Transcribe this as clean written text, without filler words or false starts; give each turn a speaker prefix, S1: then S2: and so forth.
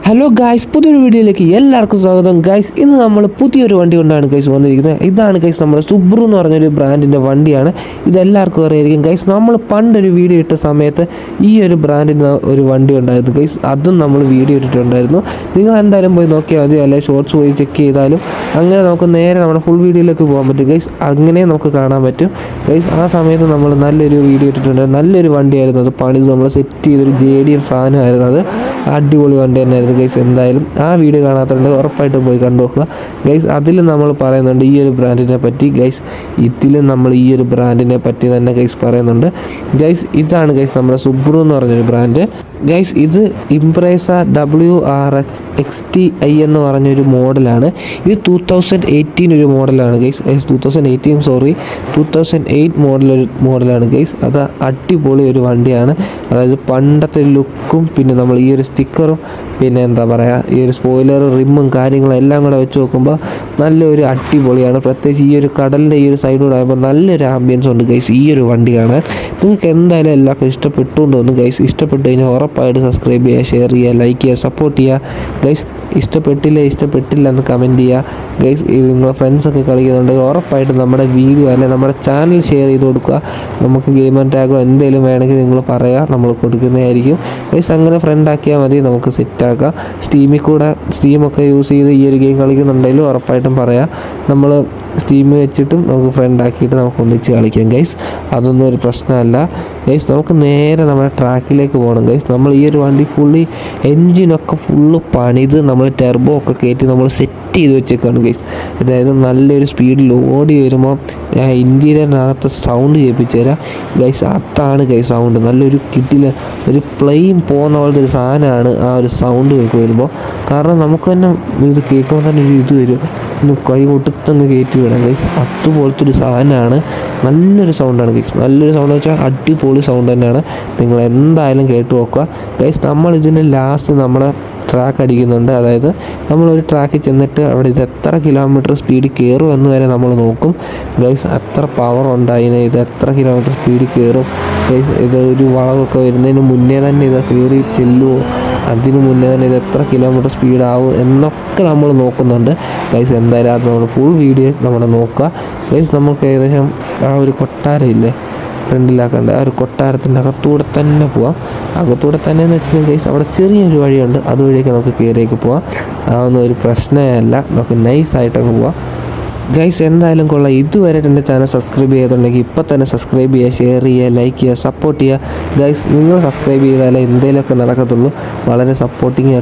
S1: Hello guys, പുതിയൊരു വീഡിയോയിലേക്ക് എല്ലാവർക്കും സ്വാഗതം. ഗായ്സ്, ഇന്ന് നമ്മൾ പുതിയൊരു വണ്ടി കൊണ്ടാണ് ഗൈസ് വന്നിരിക്കുന്നത്. ഇതാണ് ഗൈസ് നമ്മുടെ സുബ്രു എന്ന് പറഞ്ഞൊരു ബ്രാൻഡിൻ്റെ വണ്ടിയാണ്. ഇതെല്ലാവർക്കും അറിയായിരിക്കും ഗൈസ്. നമ്മൾ പണ്ടൊരു വീഡിയോ ഇട്ട സമയത്ത് ഈ ഒരു ബ്രാൻഡിൻ്റെ ഒരു വണ്ടി ഉണ്ടായിരുന്നു ഗൈസ്. അതും നമ്മൾ വീഡിയോ ഇട്ടിട്ടുണ്ടായിരുന്നു. നിങ്ങൾ എന്തായാലും പോയി നോക്കിയാൽ മതി, അല്ലെങ്കിൽ ഷോർട്സ് പോയി ചെക്ക് ചെയ്താലും അങ്ങനെ നമുക്ക് നേരെ നമ്മുടെ ഫുൾ വീഡിയോയിലേക്ക് പോകാൻ പറ്റും ഗൈസ്. അങ്ങനെ നമുക്ക് കാണാൻ പറ്റും ഗൈസ്. ആ സമയത്ത് നമ്മൾ നല്ലൊരു വീഡിയോ ഇട്ടിട്ടുണ്ടായിരുന്നു. നല്ലൊരു വണ്ടിയായിരുന്നു അത്. പണിത് നമ്മൾ സെറ്റ് ചെയ്തൊരു JDM സാധനമായിരുന്നു അത്. അടിപൊളി വണ്ടി തന്നെയായിരുന്നു ഗൈസ്. എന്തായാലും ആ വീഡിയോ കാണാത്തതുകൊണ്ട് ഉറപ്പായിട്ടും പോയി കണ്ടു നോക്കുക ഗൈസ്. അതിൽ നമ്മൾ പറയുന്നുണ്ട് ഈ ഒരു ബ്രാൻഡിനെ പറ്റി ഗൈസ്. ഇതിലും നമ്മൾ ഈ ഒരു ബ്രാൻഡിനെ പറ്റി തന്നെ ഗൈസ് പറയുന്നുണ്ട് ഗൈസ്. ഇതാണ് ഗൈസ് നമ്മുടെ സുബ്രു എന്ന് പറഞ്ഞൊരു ബ്രാൻഡ് ഗൈസ്. ഇത് ഇംപ്രേസ WRX XTI എന്ന് പറഞ്ഞൊരു മോഡലാണ്. ഇത് 2018 ഒരു മോഡലാണ് ഗൈസ്. 2008 മോഡലാണ് ഗൈസ്. അത് അടിപൊളി ഒരു വണ്ടിയാണ്. അതായത് പണ്ടത്തെ ലുക്കും പിന്നെ നമ്മൾ ഈ ഒരു സ്റ്റിക്കറും പിന്നെ എന്താ പറയുക ഈ ഒരു സ്പോയിലറും റിമ്മും കാര്യങ്ങളും എല്ലാം കൂടെ വെച്ച് നോക്കുമ്പോൾ നല്ലൊരു അടിപൊളിയാണ്. പ്രത്യേകിച്ച് ഈ ഒരു കടലിൻ്റെ ഈ ഒരു സൈഡിലൂടെ ആകുമ്പോൾ നല്ലൊരു ആംബിയൻസ് ഉണ്ട് ഗൈസ് ഈ ഒരു വണ്ടി കാണാൻ. നിങ്ങൾക്ക് എന്തായാലും എല്ലാവർക്കും ഇഷ്ടപ്പെട്ടു എന്ന് തോന്നുന്നു ഗൈസ്. ഇഷ്ടപ്പെട്ട് കഴിഞ്ഞാൽ ഉറപ്പായിട്ട് സബ്സ്ക്രൈബ് ചെയ്യുക, ഷെയർ ചെയ്യുക, ലൈക്ക് ചെയ്യുക, സപ്പോർട്ട് ചെയ്യുക ഗൈസ്. ഇഷ്ടപ്പെട്ടില്ല എന്ന് കമൻറ്റ് ചെയ്യുക ഗൈസ്. നിങ്ങളെ ഫ്രണ്ട്സൊക്കെ കളിക്കുന്നുണ്ടെങ്കിൽ ഉറപ്പായിട്ട് നമ്മുടെ വീഡിയോ അല്ലെങ്കിൽ നമ്മുടെ ചാനൽ ഷെയർ ചെയ്ത് കൊടുക്കുക. നമുക്ക് ഗെയിം ആൻഡ് ടാഗോ എന്തെങ്കിലും വേണമെങ്കിൽ നിങ്ങൾ പറയുക, നമ്മൾ കൊടുക്കുന്നതായിരിക്കും ഗൈസ്. അങ്ങനെ ഫ്രണ്ടാക്കിയാൽ മതി, നമുക്ക് സെറ്റാക്കാം. സ്റ്റീമൊക്കെ യൂസ് ചെയ്ത് ഈ ഒരു ഗെയിം കളിക്കുന്നുണ്ടെങ്കിലും ഉറപ്പായിട്ടും പറയാം. നമ്മൾ സ്റ്റീം വെച്ചിട്ടും നമുക്ക് ഫ്രണ്ടാക്കിയിട്ട് നമുക്ക് ഒന്നിച്ച് കളിക്കാം ഗൈസ്. അതൊന്നും ഒരു പ്രശ്നമല്ല ഗൈസ്. നമുക്ക് നേരെ നമ്മുടെ ട്രാക്കിലേക്ക് പോകണം ഗൈസ്. നമ്മൾ ഈ ഒരു വണ്ടി എൻജിനൊക്കെ ഫുള്ള് പണിത് നമ്മൾ ടെർബോ ഒക്കെ കയറ്റി നമ്മൾ സെറ്റ് ചെയ്ത് വെച്ചേക്കാണ് ഗൈസ്. അതായത് നല്ലൊരു സ്പീഡിൽ ഓടി വരുമ്പോൾ ഇൻറ്റീരിയറിനകത്ത് സൗണ്ട് കേൾപ്പിച്ച് തരാം ഗൈസ്. അതാണ് ഗൈസ് സൗണ്ട്. നല്ലൊരു കിട്ടില്ല ഒരു പ്ലെയിൻ പോകുന്ന പോലത്തെ ഒരു സാധനമാണ് ആ ഒരു സൗണ്ട് കേൾക്കുക വരുമ്പോൾ. കാരണം നമുക്ക് തന്നെ ഇത് കേൾക്കുമ്പോൾ തന്നെ ഒരു ഇത് വരും, കൈ കൊട്ടുത്തങ്ങ് കയറ്റി വിടാം ഗൈസ്. അതുപോലത്തെ ഒരു സാധനമാണ്. നല്ലൊരു സൗണ്ടാണ് ഗൈസ്. നല്ലൊരു സൗണ്ട് വെച്ചാൽ അടിപൊളി സൗണ്ട് തന്നെയാണ്. നിങ്ങൾ എന്തായാലും കേട്ട് നോക്കുക ഗൈസ്. നമ്മളിതിന് ലാസ്റ്റ് നമ്മുടെ ട്രാക്ക് അടിക്കുന്നുണ്ട്. അതായത് നമ്മളൊരു ട്രാക്കിൽ ചെന്നിട്ട് അവിടെ ഇത് എത്ര കിലോമീറ്റർ സ്പീഡിൽ കയറും എന്ന് വരെ നമ്മൾ നോക്കും ഗൈസ്. എത്ര പവർ ഉണ്ടായിന്, ഇത് എത്ര കിലോമീറ്റർ സ്പീഡിൽ കയറും ഗൈസ്. ഇത് ഒരു വളവൊക്കെ വരുന്നതിന് മുന്നേ തന്നെ ഇത് കയറി ചെല്ലുമോ, അതിന് മുന്നേ തന്നെ ഇത് എത്ര കിലോമീറ്റർ സ്പീഡാവും എന്നൊക്കെ നമ്മൾ നോക്കുന്നുണ്ട് ഗൈസ്. എന്തായാലും അത് നമ്മൾ ഫുൾ വീഡിയോ നമ്മൾ നോക്കുക ഗൈസ്. നമുക്ക് ഏകദേശം ആ ഒരു കൊട്ടാരം ഇല്ലേ ഫ്രണ്ടിലാക്കേണ്ട ആ ഒരു കൊട്ടാരത്തിൻ്റെ അകത്തൂടെ തന്നെ പോവാം. അകത്തൂടെ തന്നെ എന്ന് വെച്ചാൽ ഗൈസ് അവിടെ ചെറിയൊരു വഴിയുണ്ട്, അതുവഴിയൊക്കെ നമുക്ക് കയറിയേക്ക് പോവാം. അതൊന്നും ഒരു പ്രശ്നമേ അല്ല, നമുക്ക് നൈസായിട്ടങ്ങ് പോവാം ഗൈസ്. എന്തായാലും കൊള്ളാം. ഇതുവരെ എൻ്റെ ചാനൽ സബ്സ്ക്രൈബ് ചെയ്തിട്ടുണ്ടെങ്കിൽ ഇപ്പോൾ തന്നെ സബ്സ്ക്രൈബ് ചെയ്യുക, ഷെയർ ചെയ്യുക, ലൈക്ക് ചെയ്യുക, സപ്പോർട്ട് ചെയ്യുക ഗൈസ്. നിങ്ങൾ സബ്സ്ക്രൈബ് ചെയ്താലേ എന്തെങ്കിലുമൊക്കെ നടക്കത്തുള്ളൂ. വളരെ സപ്പോർട്ടിങ്